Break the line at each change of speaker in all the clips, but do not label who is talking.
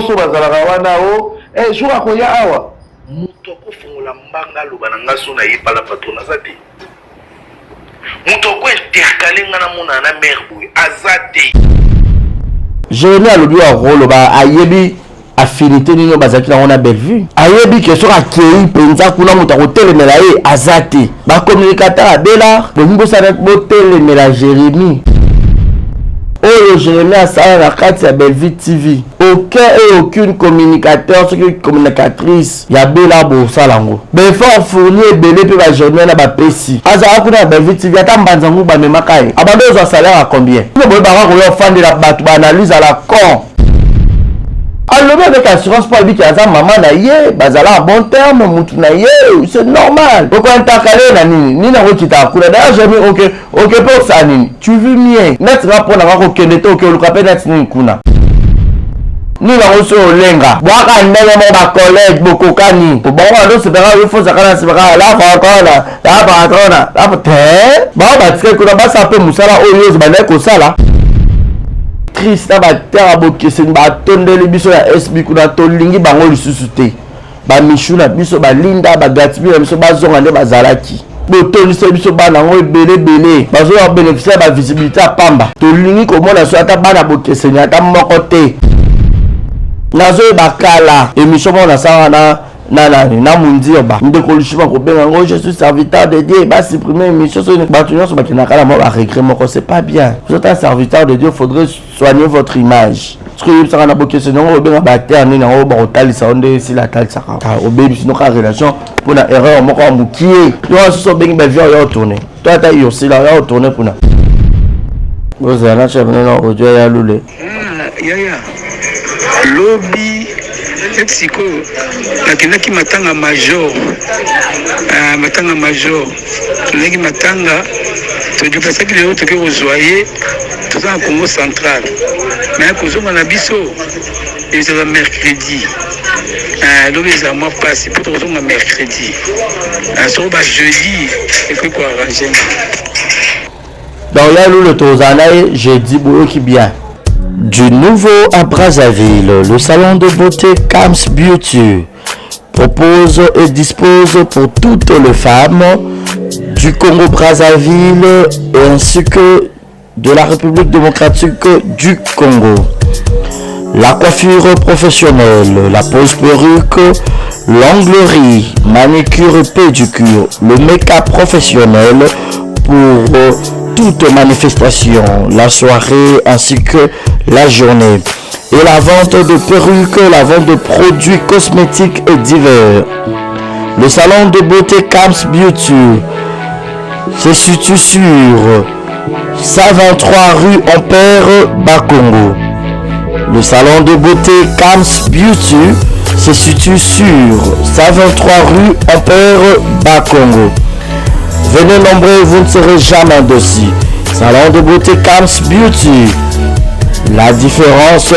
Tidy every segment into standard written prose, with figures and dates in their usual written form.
nyonso bazalaka wana o jour akoya awa moto akofongola mbanga aloba na nga so na ye pala patron aza te moto akointercale nga na mona na mare boye aza te Jérémie alobi wa roloba ayebi affinité nino bazaki na Bellevue ayebi ke soki akei mpenza kuna moto akotelemela ye aza te bacommunicateur abela bosala botelemela Jérémie oyo Jérémie asala na kati ya Bellevue TV aucune communicateur soki communicatrice ya bela bosala yango befort fourni ebele mpe bajournée na bapesi azala kuna na Bellevue TV ata mbanzango bamemaka ye abande ozwa salaire ya combien boye baka koya ofandela bato baanalyse à la con alobi avec assurance po abi ki aza mama na ye bazala en bon terme mutu na ye c'est normal okointercale na nini nango ekitaka kuna d'ailleurs j'ai mis ok mpe osala nini tu vis mien neti nga mpo nanga kokende te oke oluka mpe neti nini kuna nini nango so olenga bwaka ndenge mo bacollege bokokani bongo andosepeka yofosaka na sepeka la patrona te bao batike kuna basala mpe mosala oyo ozo bandaki kosala Christ batera bokeseni batondeli biso ya SB kuna tolingi bango lisusu te bamishu na biso balinda bagatibi na biso bazonga nde bazalaki botondisa biso bana yango ebele bazoya bénéficier ba visibilité ya pamba tolingi komona so ata bana bokeseni ata moko te nazoyeba kala émission moko nasala na Mundioba ndeko lushima kobenga ngo je suis serviteur de Dieu ba supprimer émission so bato nyonso bakendaka na mo ba regret moko c'est pas bien vous êtes un serviteur de Dieu faudrait soigner votre image parce que yebisaka na bokese nongo obenga bater nini yango bakotalisa onde si la talisaka obebi sino ka relation mpona erreur moko ya mokie yo soso obengi bavia oyo otourne to ata yosila oyo otourne kuna ozala na chabenena audio ya lule
yaya lobi siko nakendaki matanga major toleki matanga todepasaki lelo toke kozwa ye toza na Congo central mais kozonga na biso ezala mercredi lobi ezala mwa pasi mpo tokozonga mercredi soko bajeudi ekoki koarrange
donc ya lule tozala na ye jeudi boyoki bien.
Du nouveau à Brazzaville, le salon de beauté Kams Beauty propose et dispose pour toutes les femmes du Congo-Brazzaville ainsi que de la République démocratique du Congo. La coiffure professionnelle, la pose perruque, l'onglerie, manicure et pédicure, le make-up professionnel pour toute manifestation, la soirée ainsi que la journée. Et la vente de perruques, la vente de produits cosmétiques et divers. Le salon de beauté Kams Beauty se situe sur 123 rue Ampère, Bakongo. Le salon de beauté Kams Beauty se situe sur 123 rue Ampère, Bakongo. Venez nombreux, vous ne serez jamais endossi. Salon de beauté Kams Beauty. La différence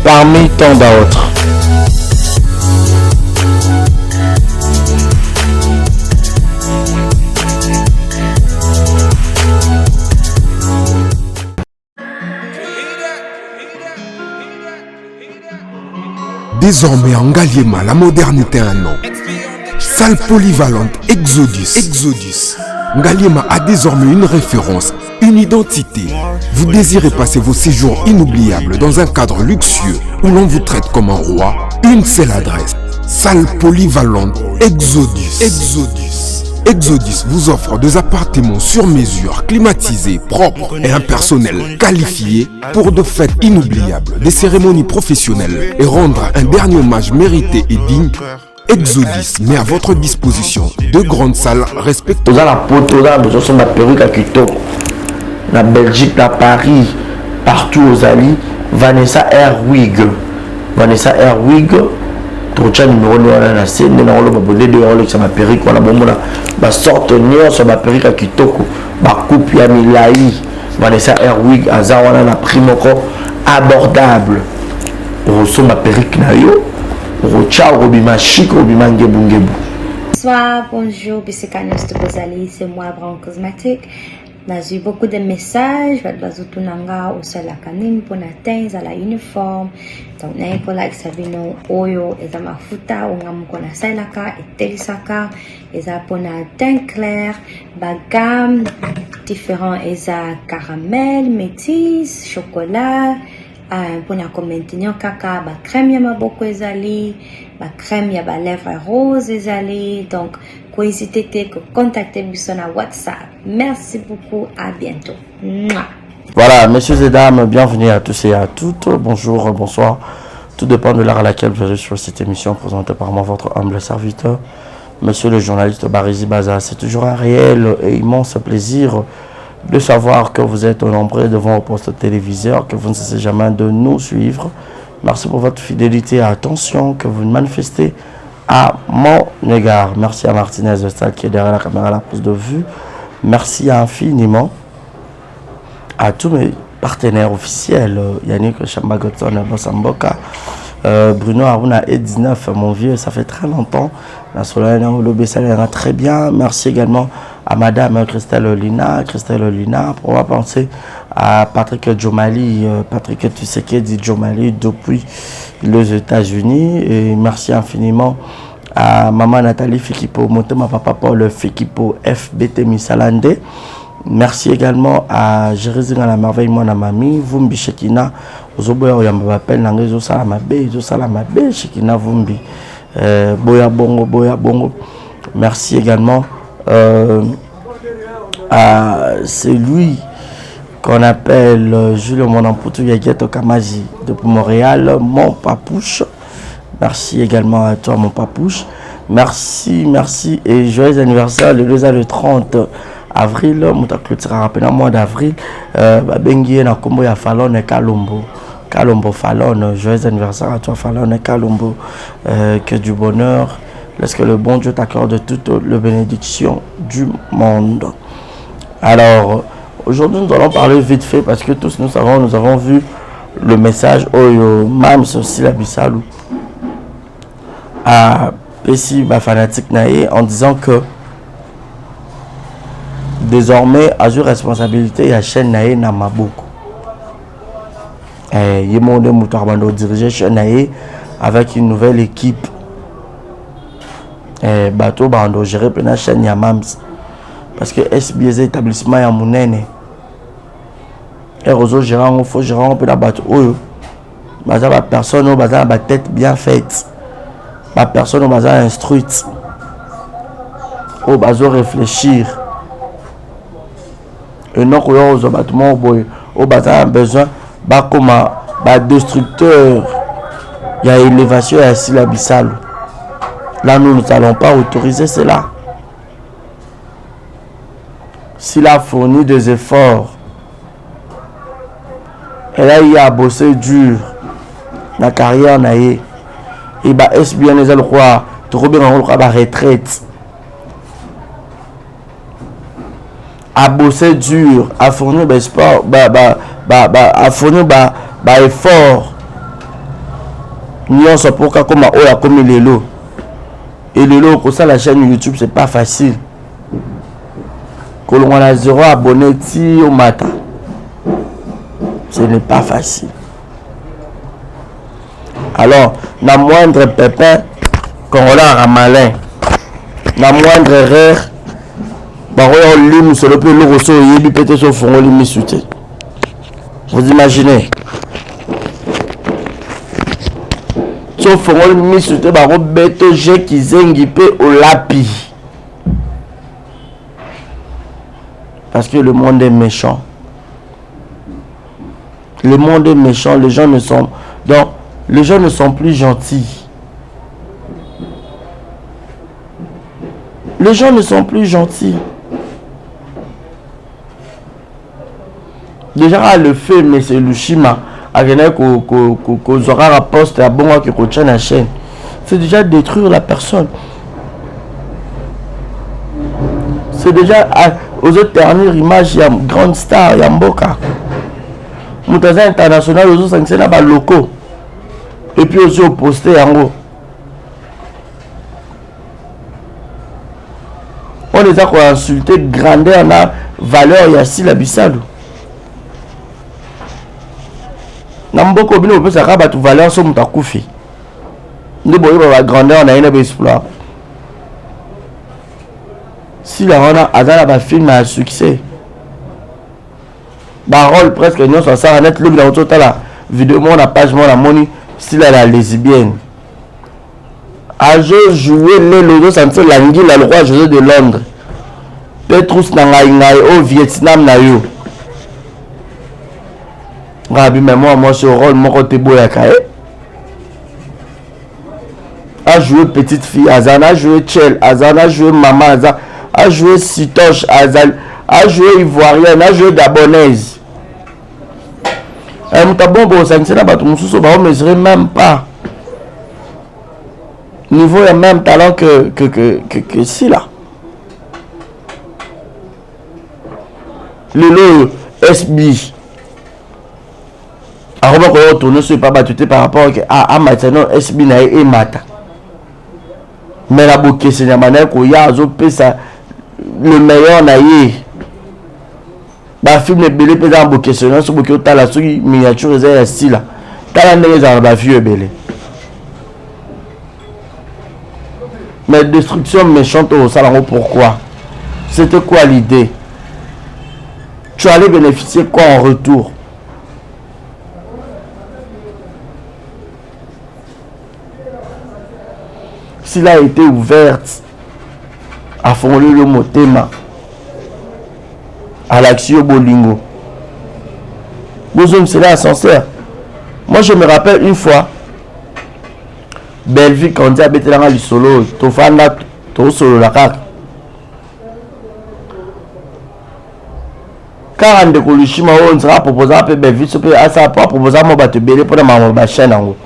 parmi tant d'autres.
Désormais en Ngaliema, la modernité a un nom. Salle polyvalente Exodus. Ngaliema a désormais une référence, une identité. Vous désirez passer vos séjours inoubliables dans un cadre luxueux où l'on vous traite comme un roi? Une seule adresse. Salle polyvalente Exodus. Exodus vous offre des appartements sur mesure, climatisés, propres et un personnel qualifié pour de fêtes inoubliables, des cérémonies professionnelles et rendre un dernier hommage mérité et digne. Exodus met à votre disposition deux grandes salles respectueuses.
Dans la poteau, dans la perruque à Kitoko, la Belgique, la Paris, partout aux alliés, Vanessa Airwig. Trocha numéro 1 na scène na lo babode de yo ça ma perruque wala bomona ba sorte nier sur ma perruque à Kitoko, ba coupe ya milai. Vanessa Airwig azawana na prix moko abordable. Roso ma perruque na yo. Bonsoir,
bonjour, Bissekanos de Bozali, c'est moi, Brown Cosmétique. j'ai eu beaucoup de messages bazotunanga osala kanini pour atteindre la uniforme donc nayekola exabino oyo eza mafuta onga mukona salaka etelisaka eza pona teint clair bagam différents eza caramel métis chocolat pona ko maintenir kaka ba crème ya maboko ezali ba crème ya ba lèvres rose ezali donc n'hésitez pas à contacter sur WhatsApp. Merci beaucoup, à bientôt. Mouah.
Voilà, messieurs et dames, bienvenue à tous et à toutes. Bonjour, bonsoir. Tout dépend de l'heure à laquelle vous allez sur cette émission présentée par moi, votre humble serviteur, monsieur le journaliste Barizi Baza. C'est toujours un réel et immense plaisir de savoir que vous êtes nombreux devant vos postes téléviseurs, que vous ne cessez jamais de nous suivre. Merci pour votre fidélité et attention que vous manifestez à mon égard. Merci à Martinez de Stade qui est derrière la caméra à la prise de vue. Merci infiniment à tous mes partenaires officiels, Yannick Chambagoton, Bossamboka, Bruno Aruna et 19, mon vieux, ça fait très longtemps. La Solène ça très bien. Merci également à Madame Christelle Lina, pour avoir pensé à Patrick Jomali, Patrick Tshisekedi Jomali depuis les États-Unis. Et merci infiniment à Maman Nathalie Fikipo, Motema Papa Paul Fikipo, FBT Misalande. Merci également à Jérézine à la merveille, mon amami, Vumbi Shekina, Ozoboya Oyambapel, Nangezo Salamabe, Zo Salamabe, Shekina Vumbi, Boya Bongo. Merci également à celui qu'on appelle Julio Monamputu Yageto Kamazi depuis Montréal, mon papouche. Merci également à toi, mon papouche. Merci et joyeux anniversaire le 30 avril. Je clôture rapidement le mois d'avril. Bengi na kombo ya Fallon et Kalombo Fallon. Joyeux anniversaire à toi, Fallon et Kalombo. Que du bonheur. Laisse que le bon Dieu t'accorde toute la bénédiction du monde. Alors, aujourd'hui, nous allons parler vite fait parce que tous nous avons vu le message Oyo Mams Silabisalou à Pessi fanatique Naé en disant que désormais a eu responsabilité à chaîne Naé na Maboko. Il y a Moutarbando diriger chaîne Naé avec une nouvelle équipe. Bateau Bando géré la chaîne Yamams parce que SBZ établissement ya munene et réseau gérant il faut gérer un peu la bateau baza ba personne baza ba tête bien faite ba personne baza instruite au bazo réfléchir et non que aux bâtiments boy au baza besoin ba comme ba destructeur il y a élévation à Silabissalo. Là, nous n'allons pas autoriser cela. S'il a fourni des efforts, et là, il a bossé dur, la carrière n'a eu, et bah, est-ce bien les alrois, trop bien en retraite, a bossé dur, a fourni des sports, a fourni des efforts, nous sommes pour qu'à comme on a commis les lots. Et le lot pour ça la chaîne YouTube c'est pas facile. Que l'on a 0 abonnés au matin. Ce n'est pas facile. Alors, la moindre pépin, quand on a un malin, la moindre erreur, on lit sur le peu le ressort et il peut sur fond vous imaginez? Sauf que nous mis sur le béto j'ai qui zengipé au lapi. Parce que le monde est méchant. Le monde est méchant, les gens ne sont donc les gens ne sont plus gentils. Les gens ne sont plus gentils. Déjà le fait mais c'est le schéma. C'est déjà détruire la personne. C'est déjà aux autres dernières images, il y a une grande star, il y a Mboka. Moutaza international, aux autres sanctions là locaux. Et puis aussi au posté en haut. on les a insulté grandeur na valeur ya Sila Bissalu. Na mboko bino pe saka batu valeur so mutakufi. Ndi boyo ba grandeur na ina be exploit. Sila wana azala ba film à succès. Ba rôle presque non ça ça net le dans total la vidéo mon la page mon la moni Sila la lesbienne. A joué le logo santé langi la roi José de Londres. Petrus na ngai au Vietnam na yo. Rabi mais moi ce rôle mon côté boyaka a joué petite fille Azana, a joué Chel Azana, a joué maman Azana, a joué Sitoche Azal, a joué Ivoirienne, a joué Gabonaise. Mutabon bo santé na batu mususu ba mesurer même pas. Niveau a même talent que Sila. Le SB. Alors on va retourner sur pas battu par rapport à maintenant SB na et mata. Mais la bouquet c'est la ko ya azo pesa le meilleur na yé. Ba film le belé pesa bouquet c'est non so bouquet ta la so miniature ya Sila. Ta la ndenge za ba vieux belé. Mais destruction méchante au salon, pourquoi? C'était quoi l'idée? Tu allais bénéficier quoi en retour? S'il a été ouverte à fonder le motema à l'action Bolingo, c'est là sincère. Moi je me rappelle une fois Belleville quand on a bêté dans le solo, tu fais un solo la carte. Car on décolle chima on sera proposé à Belleville, ça pas proposé à moi te belé pour ma chaîne en haut.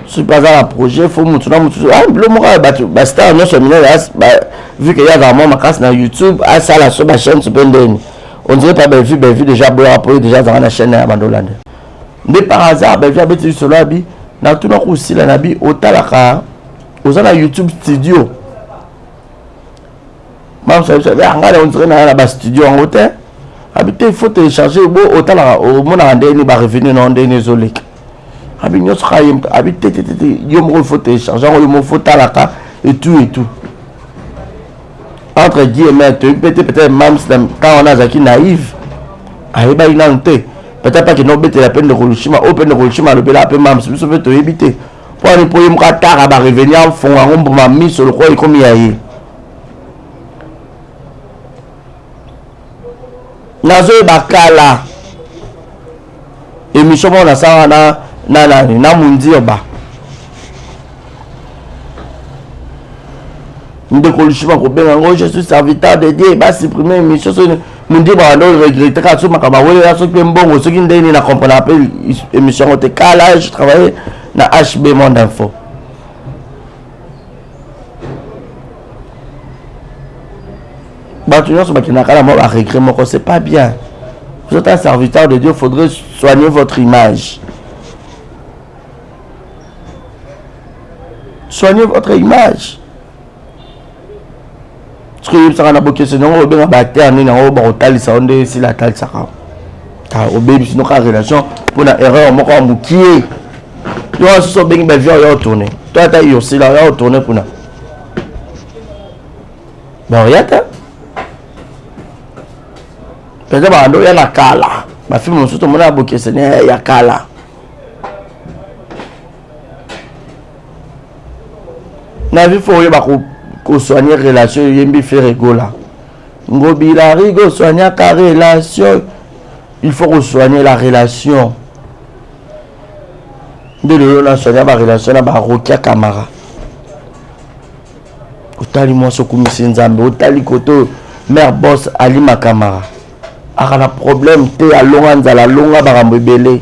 C'est pas un projet, faut montrer le moral basta non cheminée vu qu'il y a vraiment ma casse dans YouTube, à ça la sur ma chaîne sur Belleville. On dirait pas Belleville déjà boire après déjà dans la chaîne à Mandolande. Mais par hasard, ben viens mettre sur la bi, na tout notre aussi la nabi au talaka, aux la YouTube studio. Même ça, on dirait na la studio en hôtel. Habité il faut télécharger au talaka au mon andé ni ba revenir non andé ni zolé. Habité nous sera habité yo mo faut télécharger on mo faut talaka et tout. Entre guillemets, peut-être même quand on a zaki naïf, aïe ba inanté. Peut-être pas que nous bêtons la peine de Rolushima, open de Rolushima, le bel peu mam, c'est plus de éviter. Pour les premiers Qatar à revenir en fond, à rombre ma mise sur le roi et comme il y a eu. Nazo Bakala. Émission on a ça na mundi oba. Nous Rolushima ko ben ngo je suis serviteur de Dieu, ba supprimer émission Mundi ba ndo regretter ka so makaba wele la so pe mbongo so ki ndeni na comprendre appel émission te kala je travaillais na HB Monde Info. Ba tu so ba ki na kala mo ba regret moko c'est pas bien. Vous êtes un serviteur de Dieu, faudrait soigner votre image. Soignez votre image. Parce que ça a beaucoup de on va battre ni na ba otalisa onde si la talisa ka ta obebi sino ka relation pour na erreur moko mukie yo so bengi ba vient yo tourner toi ta yo si la yo tourner pour na ba riata peut-être ba ndo ya na kala ba film mosuto mona boke sene ya kala na vi fo yo ba ko soigner relation yembi fait rigola ngobi la rigo soigner ka relation il faut soigner la relation de la soigner la relation na ba rokia camara otali mo so kumisi nzambe otali koto mère boss ali makamara akana problème te alonga nzala longa ba rambebele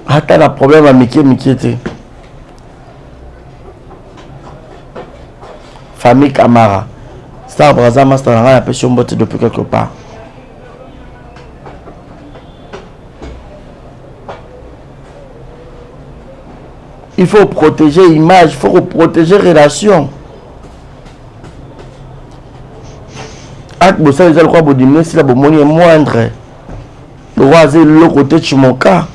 ata na problème a miki te famille Camara. Star Braza Master a pêché un botte depuis quelque part. il faut protéger l'image, il faut protéger la relation. Ak bossa les alcool bodimé si la bomoni est moindre. Le roi c'est le côté de mon cas.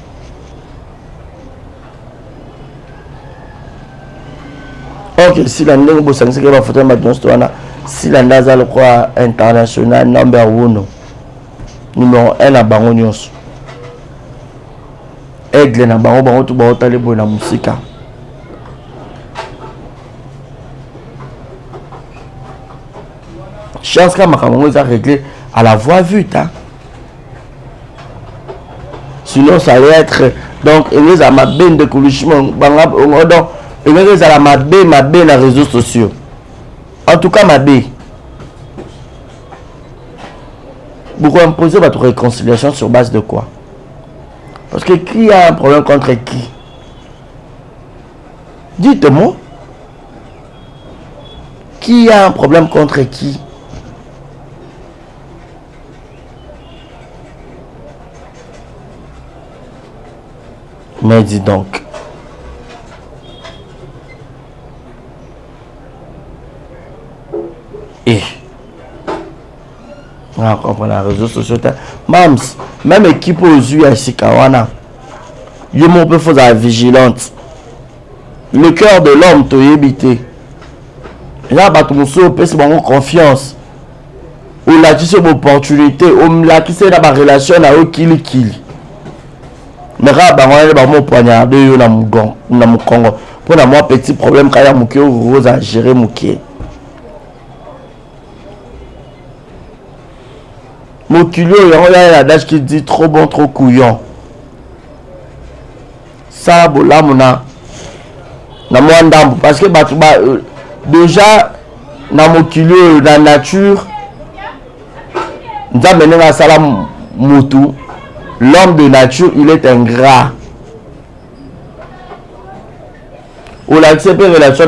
Ok, si la ndenge bossa c'est que va photo ma donstona. Si la ndaza le roi international number 1. Numéro 1 à bango nyonso. Aigle na bango tout bango tali bo na musika. Chance que Macamongo a réglé à la voix vue. Hein? Sinon, ça allait être. Donc, il y a ma benne de coulissements. Donc, il y a ma benne dans les réseaux sociaux. En tout cas, ma benne. Vous imposez votre réconciliation sur base de quoi? Parce que qui a un problème contre qui? Dites-moi. Qui a un problème contre qui? Mais dis donc. Et on comprend les réseaux sociaux. Même équipe aux yeux à Sikawana. Il m'ont peu fait la vigilante. Le cœur de l'homme t'a évité. Là, bah, tout le monde peut se avoir confiance. Ou là, tu sais, opportunité. Ou là, qui c'est la relation à eux qui mais là, on va me poignarder dans mon Congo. Pour moi, petit problème, quand il y a mon cœur, vous à gérer mon cœur. Mon culot, il y a l'adage qui dit trop bon, trop couillon. Ça, là, mon a. Parce que déjà, dans mon culot, dans la nature, nous avons mené à Salam Moutou. L'homme de nature, il est ingrat. Ou la relation, relation,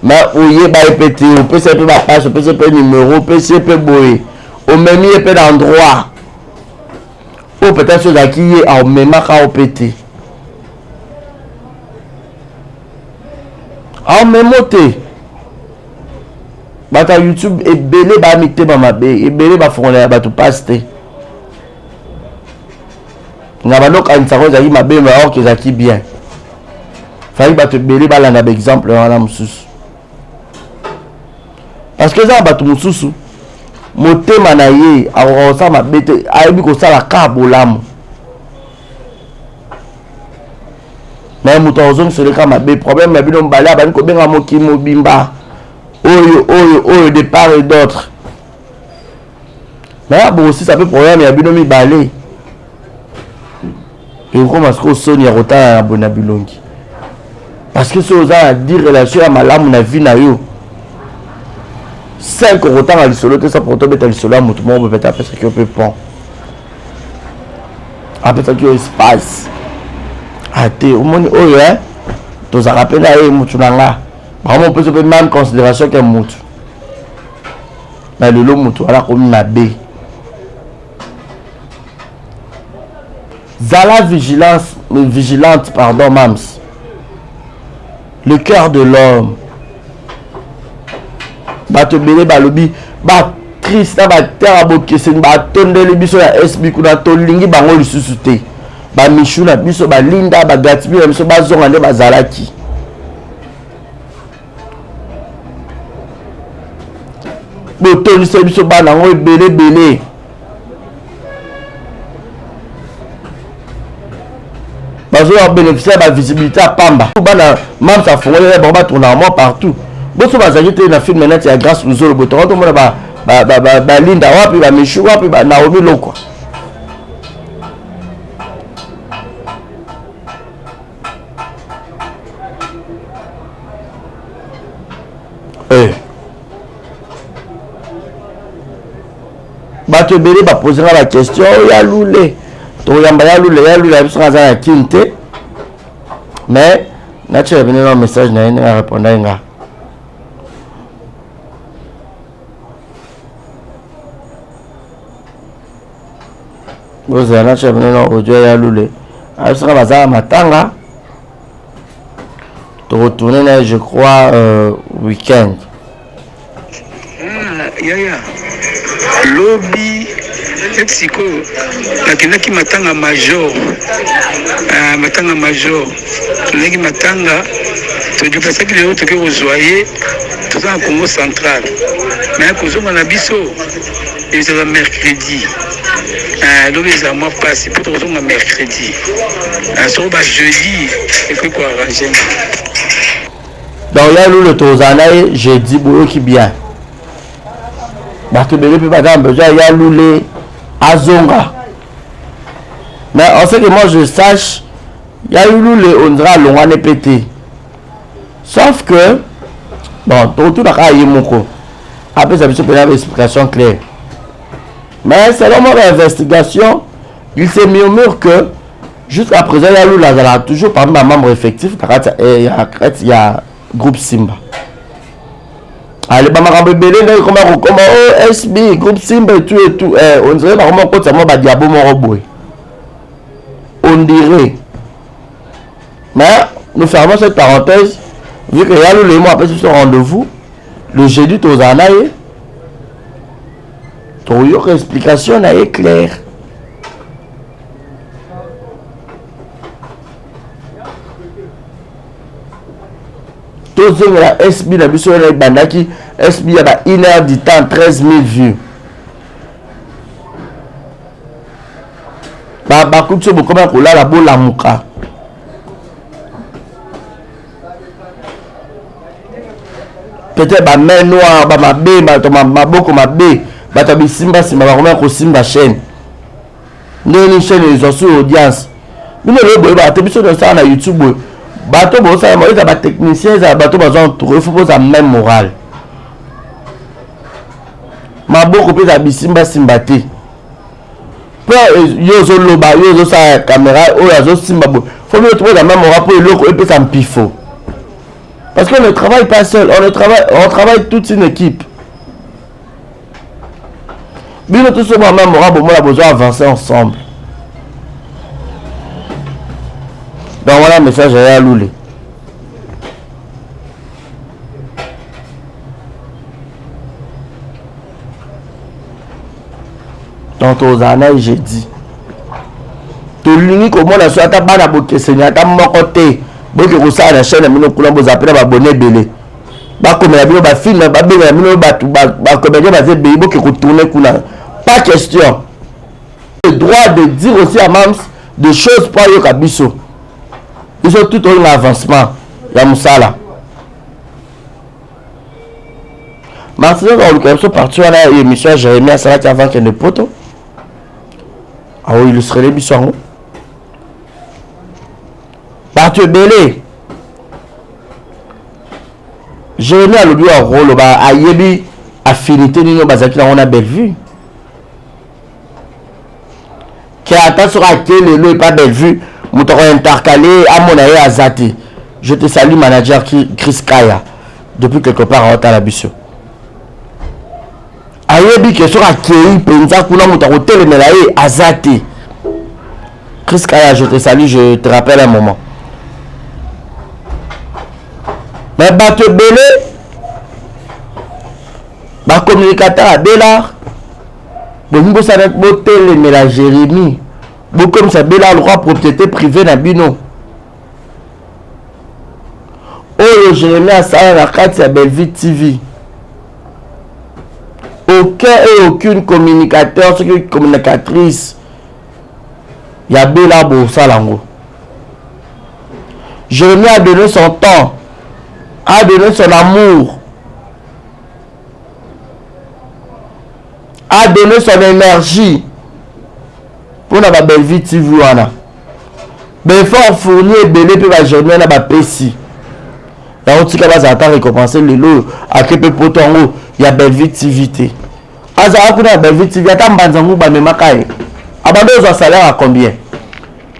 mais où il va répéter, on peut se faire page, on peut se faire numéro, on peut se faire boyer. On met mis un peu d'endroit. Ou peut-être que qui est en même temps pété. En même temps. Bata YouTube et belé ba mité ba mabe et belé ba fondé ba tout pasté. Na ba nok an sako zaki mabe mais or que zaki bien. Fallait ba te belé ba la na exemple wana mususu. Parce que ça ba tout mususu. Motema na ye a ça mabe te ayebi ko sala ka bolamu. Mais muto ozon se le ka mabe problème mabe no mbala ba ko benga moki mobimba. Oyo de part et d'autre. Mais bon aussi ça peut problème il y a binomi balé. Et comment est-ce que Sonia rota à Bonabilongi? Parce que ce aux a dit relation à malamu na vie na yo. 5 rota à l'isolo que ça pour tomber dans l'isolo à tout le monde peut être après ça qui peut pont. Après ça qui espace. Ate au monde oyo hein. Tous a rappelé là mutu nanga. Vraiment, on peut se faire même considération qu'un moutou. Mais le lot moutou, alors comme ma B. Zala vigilante, pardon, Mams. Le cœur de l'homme. Bah, te belé, bah, lobby. Bah, triste, bah, terre à boquer, c'est une bah, tonne de l'ébition, la SB, qu'on a tonne lingi, bah, on le suscité. Bah, Michou, la biso, bah, Linda, bah, Gatibi, bah, miso, bah, Zongane, bah, Zalaki. Tony Sebiso Banango et belé. Parce que on bénéficie de la visibilité à Pamba. Même ça fond les bombes tournent en moi partout. Bosso bazagité na film maintenant il y a grâce aux autres boutons. Tout le monde ba Linda wapi ba Michou wapi ba Naomi Loko. Bato belé ba poser la question ya loulé to yamba ya loulé biso kaza ya kinte mais nature venir un message na ina répondre nga Vous avez un audio ya Loulé. Alors, ça va matanga. De retourner, je crois, week-end.
Yaya. Lobby. Mexico. Nakendaki matanga major. Matanga major. Tunaki matanga. Tu pensais que les autres qui rejoignaient, tout ça en Congo central. Mais à cause de la biso, ils ont mercredi. Donc ils ont moi passé pour tout le mercredi. Sur le jeudi, et puis quoi arranger.
Donc il y a le Tozanaï, jeudi, boulot qui bien. Parce que le peuple a besoin, il y a le Azonga. Mais en ce que moi je sache, il y a eu le Ondra Longane pété. Sauf que, bon, tout a eu mon coup. Après, ça peut être une explication claire. Mais selon mon investigation, il se murmure que jusqu'à présent, il y a eu là, toujours parmi les membres effectifs, il y a groupe Simba. Allez, comment SB, groupe Simba et tout. On dirait que diabo on dirait. Mais nous fermons cette parenthèse. Vu que y a le mois après ce rendez-vous, le jeudi Tozanaï, ton explication est claire. Tous la SB la mission de Bandaki, SB a 1 heure du temps, 13 000 vues. Bakutsu bokoma kola la bola muka. Peut-être ba main noire, ba mabe, ba maboko mabe, ba tabi simba simba ba comment ko simba chaîne. Noni chaîne ils ont sur audience. Bino le boy ba tabi sur ça na YouTube. Ba to bo ça mo eza ba technicien za ba to ba zon trouver faut poser même morale. Maboko pe tabi simba simba te. Pour yo zo loba yo zo sa caméra o ya zo simba bo. Faut mieux trouver la même morale pour le ko pe ça mpifo. Parce qu'on ne travaille pas seul, on travaille toute une équipe. Bien tout ce moment, on a besoin d'avancer ensemble. Donc voilà le message à Loulé. Donc aux années, j'ai dit. Tout l'unique au monde a soit à bana boke seigneur à mon côté. Boke ko sa na chaîne mino kula boza pena ba bonne belé. Ba comme la bino ba film ba bela mino ba comédien ba ze be boke ko tourner kuna. Pas question. Le droit de dire aussi à Mams des choses pour yo kabiso. Ils ont tout un avancement ya musala. Maintenant on est parti à la émission Jérémie Salati avant que ne poto. Ah oui, illustrer les bisons. Battu belé. Jérémie a le but en rôle, a yebi affinité de nos bazaki on a belle vue. Qui attend sur laquelle le pas belle vue, mouton intercalé à mon aïe Azati. Je te salue manager Chris Kaya depuis quelque part en Talabisio. A yebi que sur laquelle penza kuna mouton hôtel melaye Azati. Chris Kaya, je te salue, je te rappelle un moment. Mais bateau belé, ba communicateur à Bélar, bon ça va être motel mais la Jérémie, bon comme ça Bélar le droit propriété privée na bino. Oh Jérémie a ça la carte à Belleville TV. Aucun et aucune communicateur, ce qui communicatrice, il y a Bélar pour ça lango. Jérémie a donné son temps. A donné son amour, a donné son énergie pour la belle vie TV. Mais il faut fournir belé pour la journée na ba pesi. Là on tika ba attend récompenser les lots à kepe potongo ya belle vie TV. Aza kuna belle vie TV ata mbanzangu ba memakai. Abando zo salaire à combien?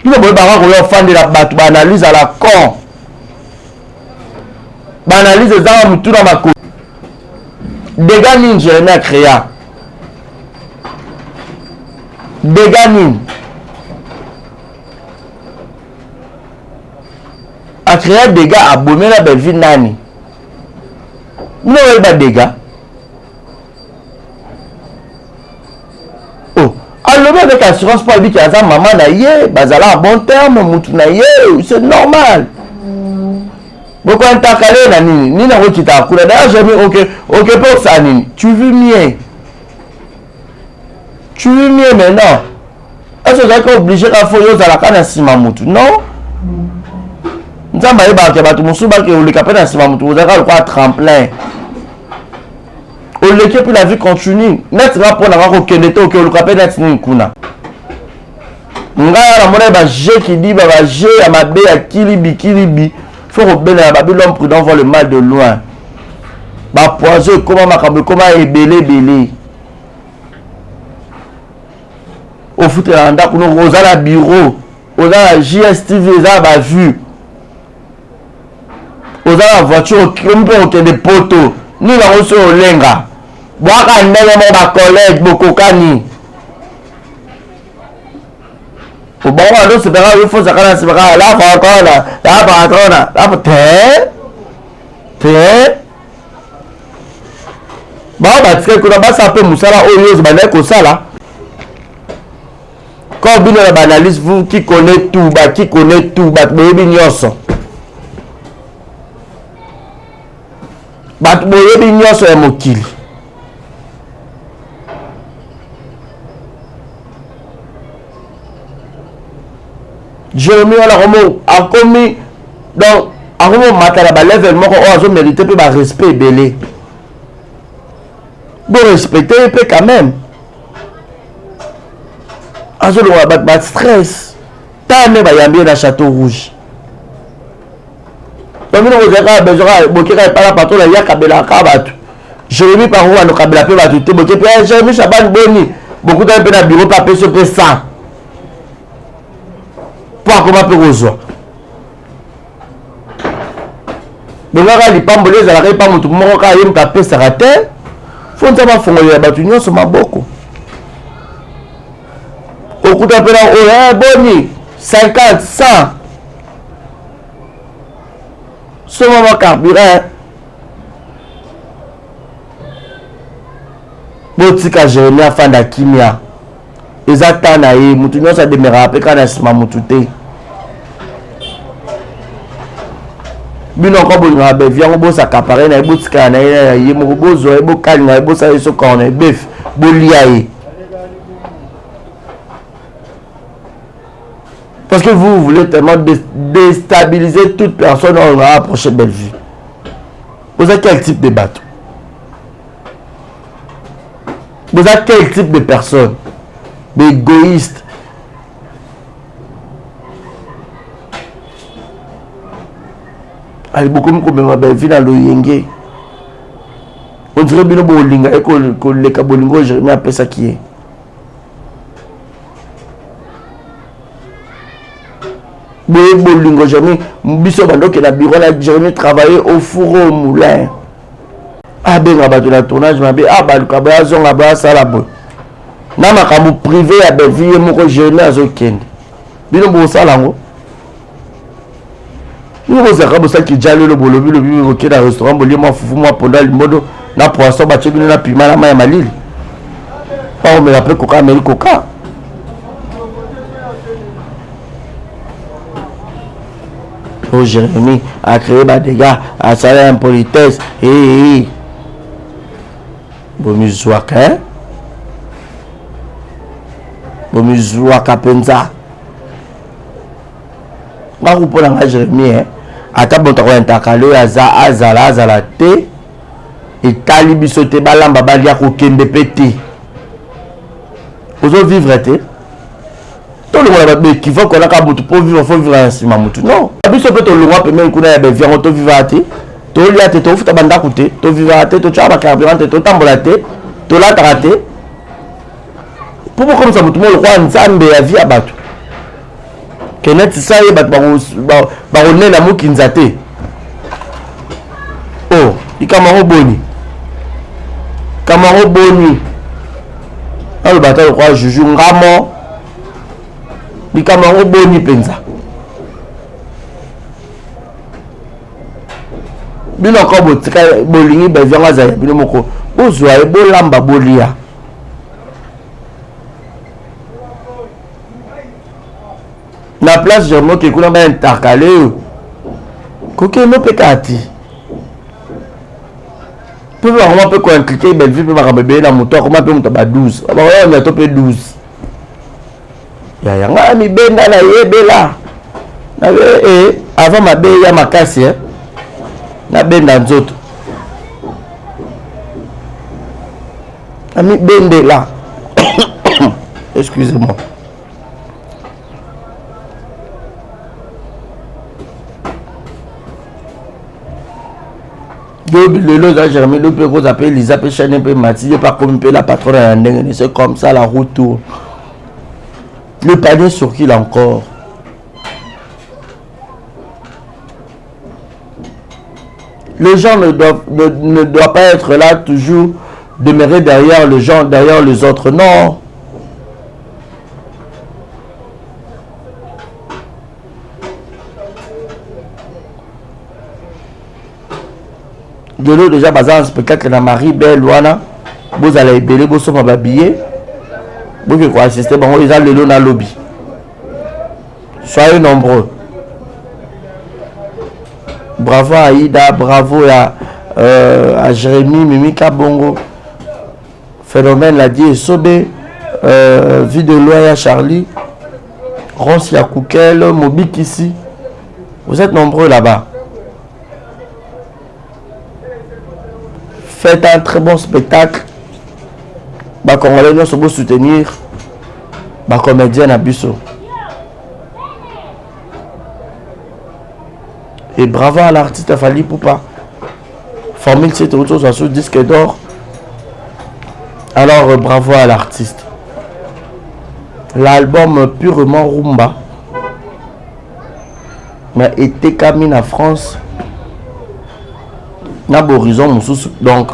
Nous boy ba ko yo fandi la batu ba analyse à la con. Banalise za mutu na mako dégâts nini Jérémie a créé dégâts nini a créé des dégâts à bomber la belle vie nani. Non, il y a des dégâts. Oh, alors avec assurance pour lui qui a sa maman naïe, bazala à bon terme, moutou naïe, c'est normal. Beaucoup de temps calé nani, ni na qui t'a coulé. D'ailleurs, j'ai mis ok pour ça nini. Tu veux mieux. Tu veux mieux maintenant. Est-ce que tu es obligé à faire aux alakana simamoutou? Non. Nzamba yeba ke batu musuba ke oleka pena simamoutou, vous avez le tremplin. Oleke puis la vie continue. Net va pour la kokende to ke oleka pena tini kuna. Ngala na mona ba je qui dit ba je ya mabe ya kilibi. Faut rebelle ba l'homme prudent voit le mal de loin. Ba poison comment makambe comment belé. Au foot la nda kuno ozala bureau, ozala JSTV za ba vue. Ozala voiture comme pour que des poteaux. Ni la reçu olenga. Boaka ndenge mo ba collègue bokokani. Au bon moment c'est pas il faut ça kana c'est pas là patrona là te ba tike kuna basa pe musala oyo zibana ko sala. Quand vous avez l'analyse, vous qui connaissez tout, vous nyonso. Vous nyonso ya mokili. Jérémie a commis donc a matala ba level moko o azo mériter pe ba respect belé. Bon respecter pe quand même. Azo le bat stress. Ta ne ba yambi na Château Rouge. Donc nous ozeka besoin bokeka pa la patron ya kabela ka batu. Jérémie par où no kabela pe batu te boke pe Jérémie Chaban boni. Beaucoup de pe na bureau pa pe pe ça. Pour comment peut rejoindre. Donc là les pambolés za la pa mutu moko ka yim ka pe sarate. Faut nzaba fongola batu nyonso maboko. Au coup d'appel, boni 50, 100. Ce moment carburant. Botika Jérémie a fait de kimia. Exactement, mutunyo sa demeura après quand on mutute. Bino ko bonga be vient bo sa capare na botika na ye mo bozo e bo kalina e bo sa eso ko na bef boliaye. Parce que vous voulez tellement déstabiliser toute personne en rapprocher de Bellevue. Vous avez quel type de bateau? Vous avez quel type de personne? D'égoïste. Allez, beaucoup de Bellevue dans le Yenge. On dirait bien que les Kabolingo, je remets un peu ça qui est. Bolingo jamais biso bando que la bureau la Jérémie travailler au four au moulin. Ah ben nga bato na tournage mabe ah ba lukaba zonga ba sala bo. Na makambo privé ya Bellevue moko Jérémie azokende. Bino bo sala ngo. Ni bo zaka bo saki jalo le bolobi le bi ko keda restaurant bo limo fufu mo ponda limodo na poisson ba tshebino na pima na maya malili. Pa o me rappelle coca mais coca. Jérémie a créé des dégâts, a salé impolitesse. Bomizouaka, hein? Bomizouaka penza. Ma vous prenez un Jérémie, hein? Ata bon t'as un takalo, azala te. Et talibi sote balamba balia kokende pété. Vous vivre te. Tout le monde qui faut qu'on a pour vivre, il faut vivre ainsi, mamoutou. Non. Si on peut te le voir, même qu'on a bien, on te vivre à te. Tu as te tu as banda côté, tu vivre à te, tu as carburant, tu as tu l'as raté. Pourquoi comme ça, tout le monde croit en Zambé à vie à battre. Kenet ça y est, baronne la mou kinzate. Oh, il camaro boni. Camaro boni. Ah le bataille croit juju ngamo. Il camaro boni penza. bino ko botika bolingi bevianga za bino moko bozwa e bolamba bolia na place Germain qui kuna ba intercalé koke no pekati pe ba comment peut quoi cliquer belle vie pe ba bébé na moto comment peut moto ba 12 ba on a topé 12 ya nga mi benda na yebela na avant ma be ya makasi na benda nzoto ami bende là excusez-moi le lot a germé le peu vous appelez Lisa pe chaîne pe Mathilde pas comme la patronne à ndenge c'est comme ça la route tourne le panier sur qui là encore les gens ne doivent pas être là toujours demeurer derrière les gens derrière les autres non de l'eau déjà basé en spectacle dans Marie Belle wana vous allez béler vous sommes à billet vous qui quoi assister bon ils ont le lot dans lobby soyez nombreux bravo à Aïda bravo à Jérémy Mimi Kabongo phénomène l'a dit Sobé vie de loi à Charlie Ronce Yakoukel Mobik ici vous êtes nombreux là-bas. Faites un très bon spectacle. Les Congolais sont beaux soutenir les comédiens à Busso. Et bravo à l'artiste Fali Poupa. Formule cette autre chose sur disque d'or. Alors bravo à l'artiste. L'album purement rumba. Mais était camine à France. Horizon donc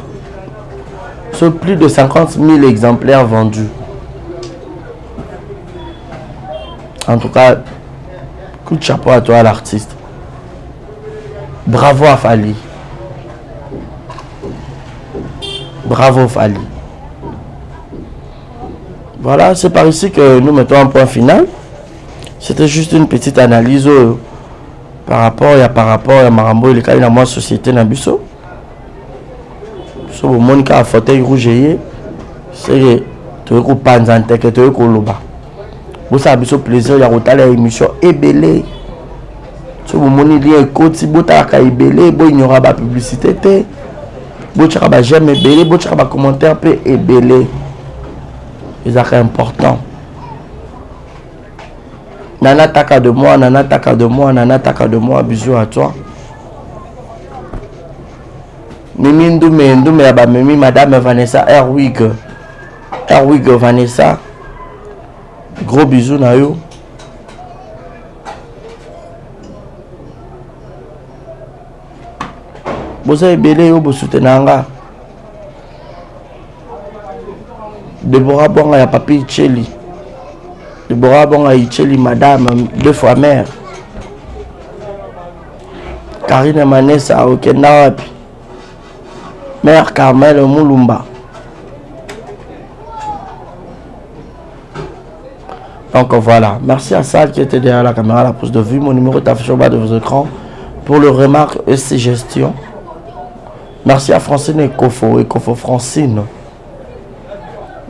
sur plus de 50 000 exemplaires vendus. En tout cas, coup de chapeau à toi l'artiste. Bravo à Fali. Bravo Fali. Voilà, c'est par ici que nous mettons un point final. C'était juste une petite analyse par rapport à Marambo et les cas de la société Nabusso. So Monica a fauteuil rouge c'est tu veux qu'on pense en tête que tu veux qu'on loba vous savez ce plaisir il y a autant l'émission ébélé so mon lien côté bota ka ébélé bon il n'y aura pas publicité té bon tu vas jamais ébélé bon tu vas commentaire peu ébélé c'est important nana taka de moi nana taka de moi nana taka de moi bisous à toi Mimi Ndoumé ya ba Mimi Madame Vanessa Erwig Vanessa gros bisous na yo boza ebele yo bosutenanga Deborah Bonga ya papi Cheli Deborah Bonga Cheli Madame 2 fois mère Karine Manessa okenda wapi Mère Carmel Moulumba. Donc voilà, merci à Sal qui était derrière la caméra, la prise de vue. Mon numéro est affiché au bas de vos écrans pour le remarque et ses gestions. Merci à Francine Ekofo Francine.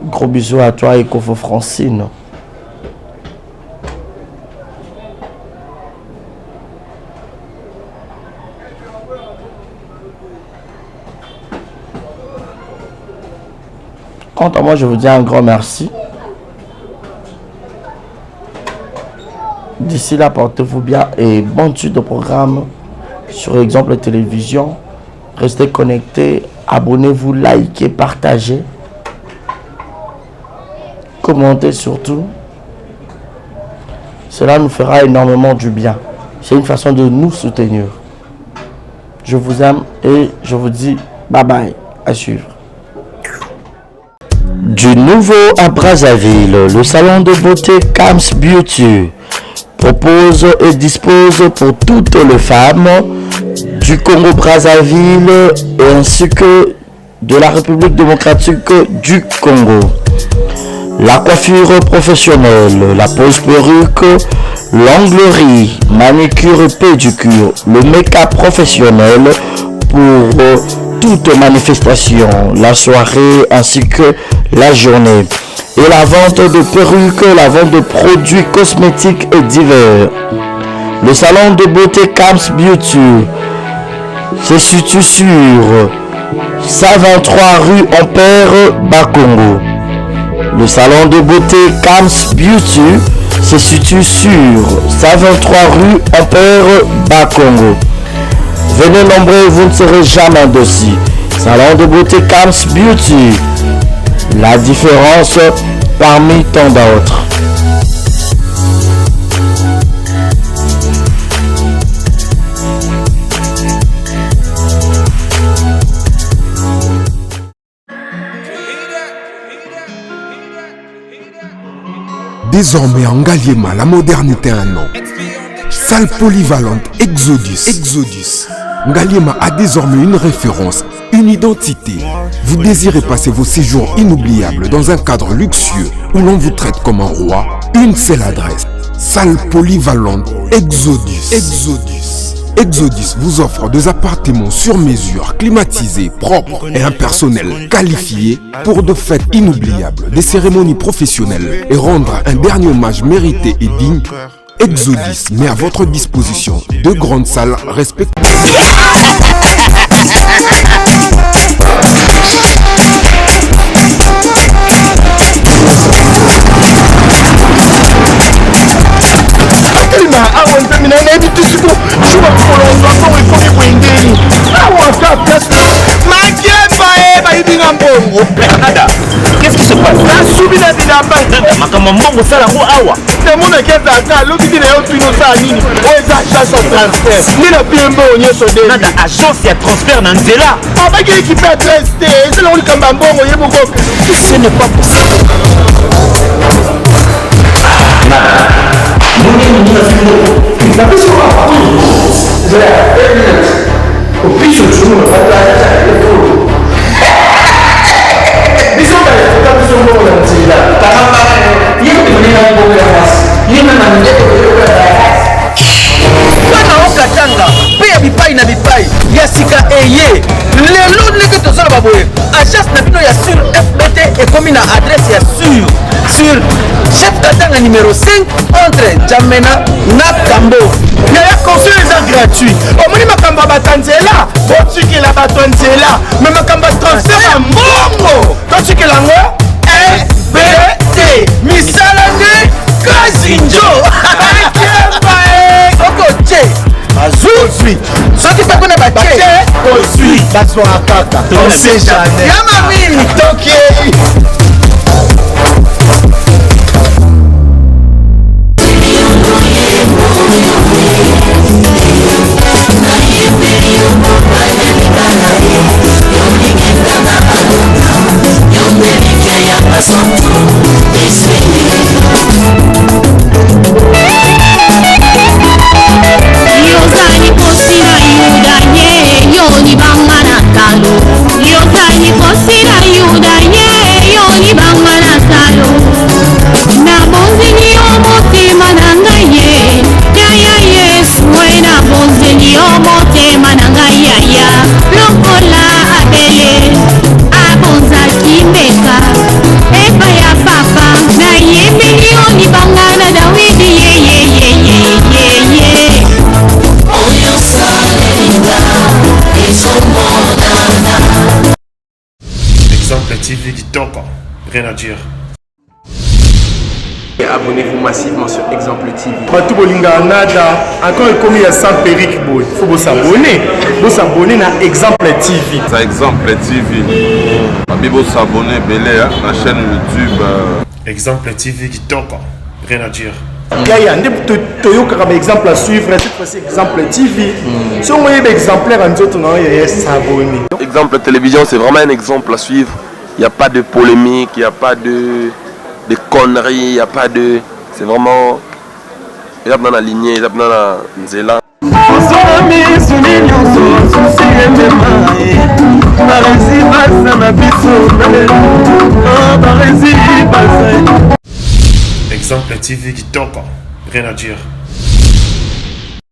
Gros bisous à toi Ekofo Francine. Quant à moi, je vous dis un grand merci. D'ici là, portez-vous bien et bonne suite de programme sur Exemple Télévision. Restez connectés, abonnez-vous, likez, partagez. Commentez surtout. Cela nous fera énormément du bien. C'est une façon de nous soutenir. Je vous aime et je vous dis bye bye. À suivre.
Du nouveau à Brazzaville, le salon de beauté Kams Beauty propose et dispose pour toutes les femmes
du Congo-Brazzaville ainsi que de la République démocratique du Congo. La coiffure professionnelle, la pose perruque, l'onglerie, manicure et pédicure, le make-up professionnel pour toute manifestation, la soirée ainsi que la journée. Et la vente de perruques, la vente de produits cosmétiques et divers. Le salon de beauté Camps Beauty se situe sur 123 rue Ampère Bakongo. Le salon de beauté Camps Beauty se situe sur 123 rue Ampère Bakongo. Venez nombreux, vous ne serez jamais dessus. Salon de beauté Camps Beauty. La différence parmi tant d'autres.
Désormais en Ngaliema, la modernité a un nom. Salle polyvalente Exodus. Ngaliema a désormais une référence, une identité. Vous désirez passer vos séjours inoubliables dans un cadre luxueux où l'on vous traite comme un roi? Une seule adresse. Salle polyvalente Exodus. Exodus vous offre des appartements sur mesure, climatisés, propres et un personnel qualifié pour de fêtes inoubliables, des cérémonies professionnelles et rendre un dernier hommage mérité et digne. Exodus met à votre disposition deux grandes salles respectives.
Qu'est-ce qui se passe? Nada agence ya transfert na nzela. Ce n'est pas possible. Katanga pe bipai na bipai ya sika eye lelo ndenge tozala baboye agence na bino ya sur FBT et comme na adresse ya sur chef Katanga numéro 5 entre Jamena na Kambo ya consultation gratuit omoni makamba batanzela botikela batanzela mais makamba transfert mbongo totikela ngo FBT misala ne kazinjo okoche azuzwi soki pe kuna bache ozwi bazwa kaka on sait jamais yama mimi tokei
Exemple TV Kitoko, rien à dire.
Abonnez-vous massivement sur Exemple TV.
Batou bolinga nada, encore commis à 100 periques boy. Faut vous s'abonner. Vous s'abonner à Exemple TV.
Ça Exemple TV. Bibo s'abonner belé la chaîne YouTube.
Exemple TV Kitoko, rien à dire.
Yaya, un exemple à suivre, cette fois-ci Exemple TV. Si on voyait exemplaire en autres, on va s'abonner.
Exemple télévision, c'est vraiment un exemple à suivre. Il n'y a pas de polémique, il n'y a pas de conneries, il n'y a pas de... C'est vraiment... Il y a dans la lignée, il y a dans la nzela.
Temple TV Kitoko. Rien à dire.